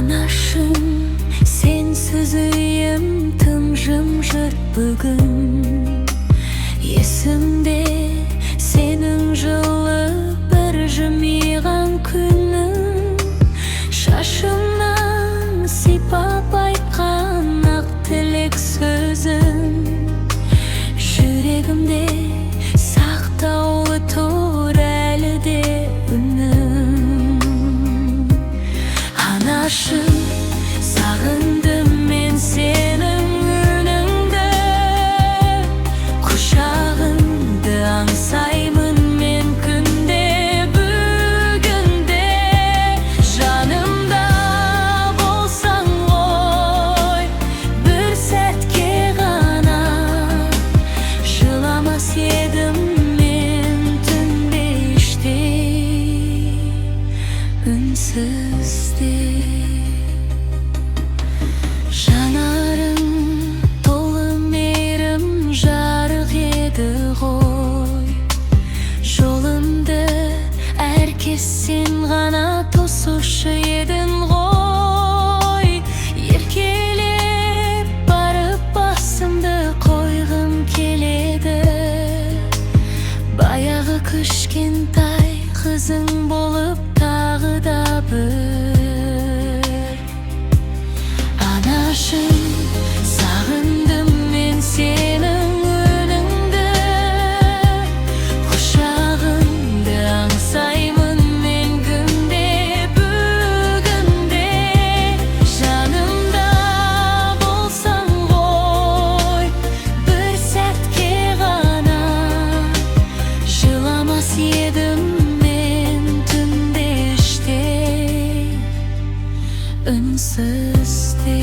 Anашım, sensiz uyum tım jımjırt bugün. Есімде сенің жылы бір жымиған күнің, шашымнан сипап айтқан ақ тілек сөзің, жүрегімде сақтаулы тұр әлі де үнің. Анашым, сағындым мен сенің үніңді, құшағыңды аңсаймын мен күнде бүгінде. Жанымда болсаң ғой, бір сәтке ғана, жыламас едім мен түнде іштей, үнсізде. Жанарың толы мейірім жарық еді ғой, жолымды әркез сен ғана тосушы едің ғой. Еркелеп барып басымды қойғым келеді, баяғы кішкентай қызың болып тағы да бір. Анашым, сағындым мен сенің үніңді, құшағыңды аңсаймын мен күнде бүгінде. Жанымда болсаң ғой, бір сәтке ғана, жыламас едім мен түнде іштей, үнсізде.